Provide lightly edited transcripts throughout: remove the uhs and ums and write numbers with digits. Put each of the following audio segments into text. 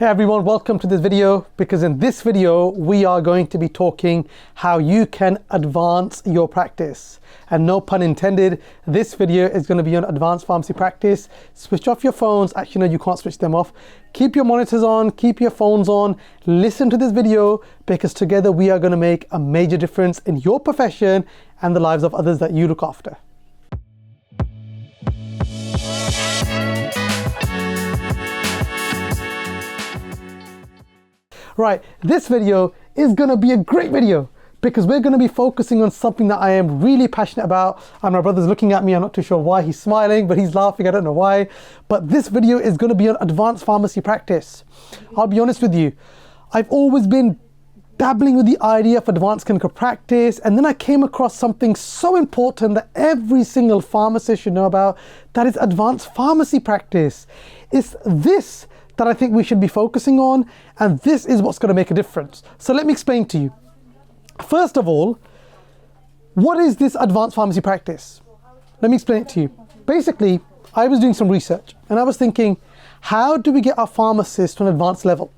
Hey everyone, welcome to this video, because in this video we are going to be talking how you can advance your practice. And no pun intended, this video is going to be on advanced pharmacy practice. Switch off your phones. Actually, no, you can't switch them off. Keep your monitors on, keep your phones on, listen to this video, because together we are going to make a major difference in your profession and the lives of others that you look after. Right, this video is going to be a great video because we're going to be focusing on something that I am really passionate about, and my brother's looking at me. I'm not too sure why he's smiling, but he's laughing. I don't know why. But this video is going to be on advanced pharmacy practice. I'll be honest with you, I've always been dabbling with the idea of advanced clinical practice, and then I came across something so important that every single pharmacist should know about, that is advanced pharmacy practice. It's this that I think we should be focusing on, and this is what's going to make a difference. So let me explain to you. First of all, what is this advanced pharmacy practice? Let me explain it to you. Basically, I was doing some research and I was thinking, how do we get our pharmacists to an advanced level?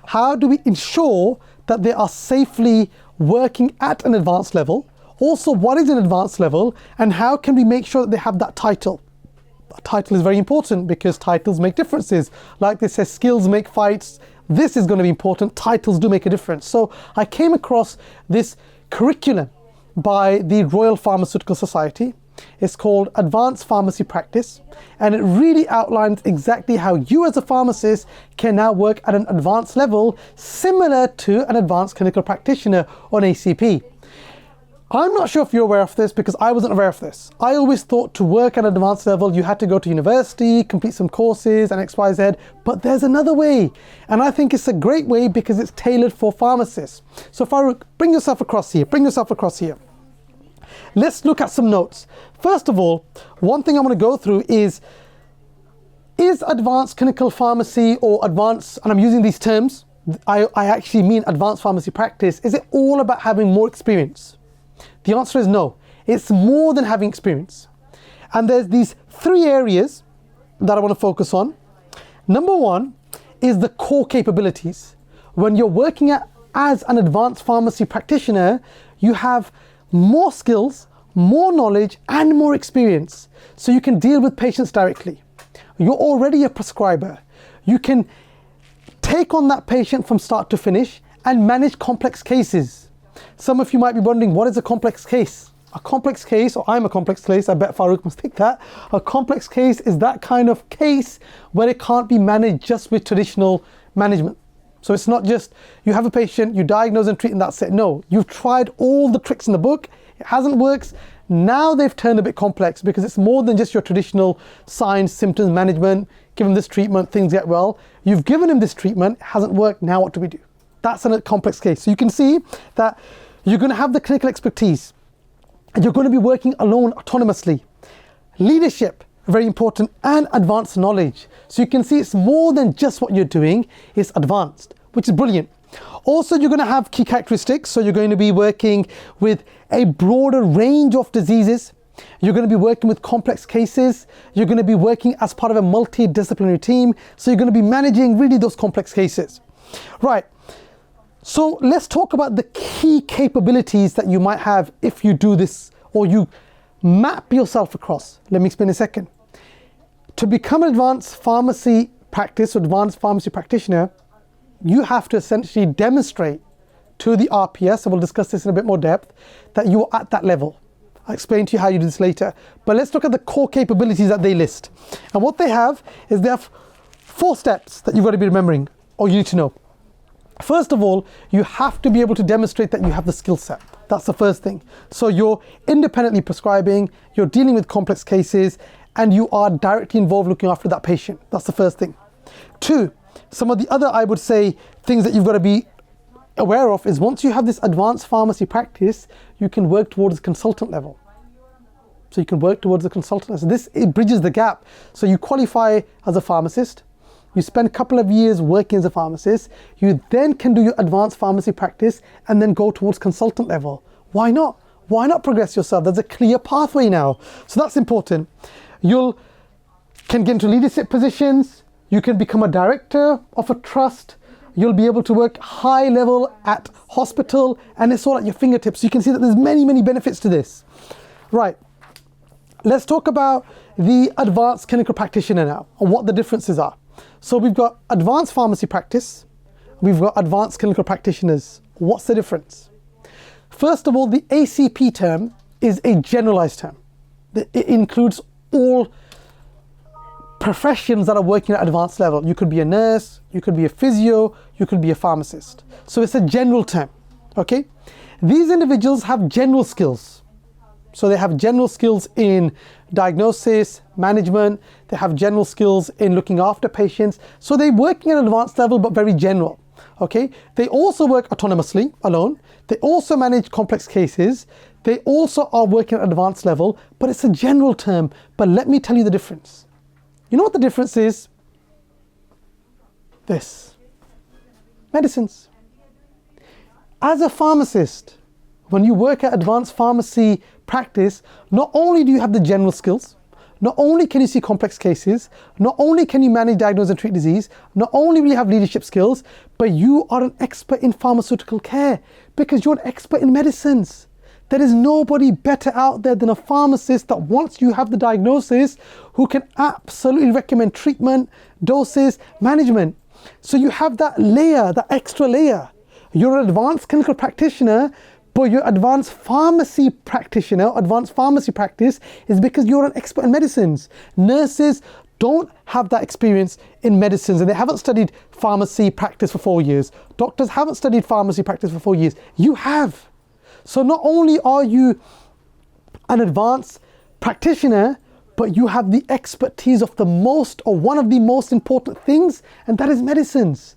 How do we ensure that they are safely working at an advanced level? Also, what is an advanced level, and how can we make sure that they have that title? A title is very important because titles make differences. Like they say, skills make fights. This is going to be important. Titles do make a difference. So I came across this curriculum by the Royal Pharmaceutical Society. It's called Advanced Pharmacy Practice, and it really outlines exactly how you as a pharmacist can now work at an advanced level, similar to an advanced clinical practitioner on ACP. I'm not sure if you're aware of this, because I wasn't aware of this. I always thought to work at an advanced level, you had to go to university, complete some courses and XYZ, but there's another way. And I think it's a great way because it's tailored for pharmacists. So Farouk, bring yourself across here, Let's look at some notes. First of all, one thing I want to go through is advanced clinical pharmacy, or advanced, and I'm using these terms, I actually mean advanced pharmacy practice, is it all about having more experience? The answer is no. It's more than having experience. And there's these three areas that I want to focus on. Number one is the core capabilities. When you're working as an advanced pharmacy practitioner, you have more skills, more knowledge, and more experience. So you can deal with patients directly. You're already a prescriber. You can take on that patient from start to finish and manage complex cases. Some of you might be wondering, what is a complex case? A complex case, or I'm a complex case, I bet Farouk must think that. A complex case is that kind of case where it can't be managed just with traditional management. So it's not just you have a patient, you diagnose and treat, and that's it. No, you've tried all the tricks in the book, it hasn't worked. Now they've turned a bit complex because it's more than just your traditional signs, symptoms management. Give them this treatment, things get well. You've given him this treatment, it hasn't worked, now what do we do? That's a complex case. So you can see that you're going to have the clinical expertise, and you're going to be working alone autonomously. Leadership, very important, and advanced knowledge. So you can see it's more than just what you're doing, it's advanced, which is brilliant. Also, you're going to have key characteristics. So you're going to be working with a broader range of diseases. You're going to be working with complex cases. You're going to be working as part of a multidisciplinary team. So you're going to be managing really those complex cases. Right. So let's talk about the key capabilities that you might have if you do this, or you map yourself across. Let me explain in a second. To become an advanced pharmacy practice or advanced pharmacy practitioner, you have to essentially demonstrate to the RPS, and we'll discuss this in a bit more depth, that you are at that level. I'll explain to you how you do this later. But let's look at the core capabilities that they list. And what they have is they have 4 steps that you've got to be remembering, or you need to know. First of all, you have to be able to demonstrate that you have the skill set. That's the first thing. So you're independently prescribing, you're dealing with complex cases, and you are directly involved looking after that patient. That's the first thing. 2, some of the other, I would say, things that you've got to be aware of is once you have this advanced pharmacy practice, you can work towards consultant level. So you can work towards the consultant level. So this, it bridges the gap. So you qualify as a pharmacist, you spend a couple of years working as a pharmacist, you then can do your advanced pharmacy practice and then go towards consultant level. Why not? Why not progress yourself? There's a clear pathway now. So that's important. You can get into leadership positions, You can become a director of a trust. You'll be able to work high level at hospital, and it's all at your fingertips. You can see that there's many, many benefits to this. Right, let's talk about the advanced clinical practitioner now and what the differences are. So we've got advanced pharmacy practice, we've got advanced clinical practitioners. What's the difference? First of all, the ACP term is a generalized term. It includes all professions that are working at advanced level. You could be a nurse, you could be a physio, you could be a pharmacist. So it's a general term, okay? These individuals have general skills. So they have general skills in diagnosis, management, they have general skills in looking after patients. So they're working at an advanced level, but very general, okay? They also work autonomously, alone. They also manage complex cases. They also are working at advanced level, but it's a general term. But let me tell you the difference. You know what the difference is? This. Medicines. As a pharmacist, when you work at advanced pharmacy practice, not only do you have the general skills, not only can you see complex cases, not only can you manage, diagnose and treat disease, not only will you have leadership skills, but you are an expert in pharmaceutical care because you're an expert in medicines. There is nobody better out there than a pharmacist that once you have the diagnosis, who can absolutely recommend treatment, doses, management. So you have that layer, that extra layer. You're an advanced clinical practitioner, but your advanced pharmacy practitioner, advanced pharmacy practice is because you're an expert in medicines. Nurses don't have that experience in medicines and they haven't studied pharmacy practice for 4 years. Doctors haven't studied pharmacy practice for 4 years. You have. So not only are you an advanced practitioner, but you have the expertise of the most, or one of the most important things, and that is medicines.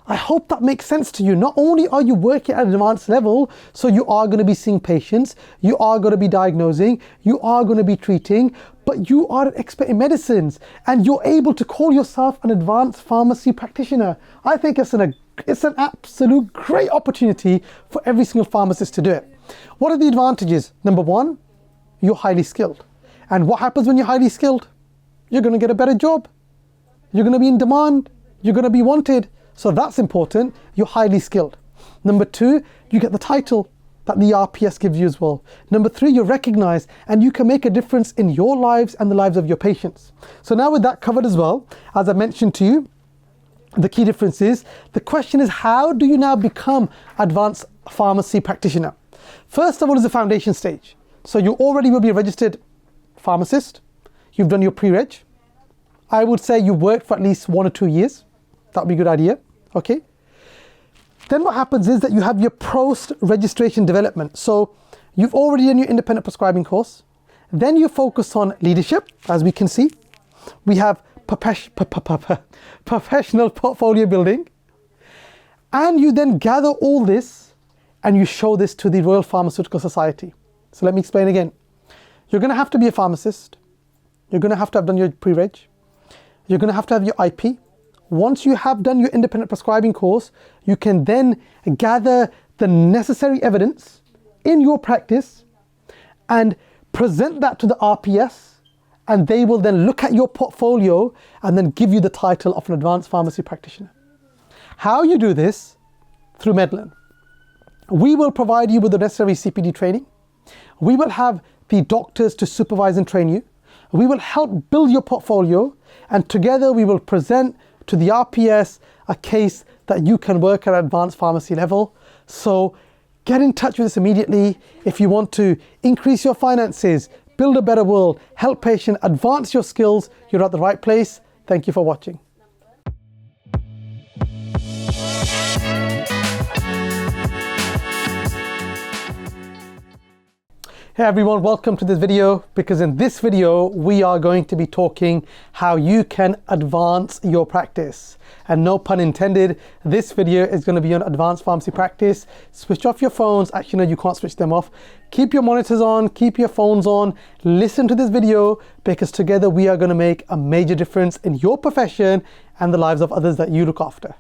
I hope that makes sense to you. Not only are you working at an advanced level, so you are going to be seeing patients, you are going to be diagnosing, you are going to be treating, but you are an expert in medicines and you're able to call yourself an advanced pharmacy practitioner. I think it's an absolute great opportunity for every single pharmacist to do it. What are the advantages? Number one, you're highly skilled. And what happens when you're highly skilled? You're going to get a better job. You're going to be in demand. You're going to be wanted. So that's important. You're highly skilled. Number two, you get the title that the RPS gives you as well. Number three, you're recognized and you can make a difference in your lives and the lives of your patients. So now with that covered as well, as I mentioned to you, the key difference is, the question is, how do you now become advanced pharmacy practitioner? First of all is the foundation stage. So you already will be a registered pharmacist. You've done your pre-reg. I would say you worked for at least 1 or 2 years. That would be a good idea, okay? Then what happens is that you have your post-registration development. So you've already done your independent prescribing course. Then you focus on leadership, as we can see. We have professional portfolio building. And you then gather all this and you show this to the Royal Pharmaceutical Society. So let me explain again. You're going to have to be a pharmacist. You're going to have done your pre-reg. You're going to have your IP. Once you have done your independent prescribing course, you can then gather the necessary evidence in your practice and present that to the RPS, and they will then look at your portfolio and then give you the title of an advanced pharmacy practitioner. How you do this? Through Medlearn. We will provide you with the necessary CPD training. We will have the doctors to supervise and train you. We will help build your portfolio, and together we will present to the RPS a case that you can work at advanced pharmacy level. So get in touch with us immediately. If you want to increase your finances, build a better world, help patients, advance your skills, you're at the right place. Thank you for watching. Hey everyone, welcome to this video, because in this video we are going to be talking how you can advance your practice. And no pun intended, this video is going to be on advanced pharmacy practice. Switch off your phones. Actually, no, you can't switch them off. Keep your monitors on, keep your phones on, listen to this video, because together we are going to make a major difference in your profession and the lives of others that you look after.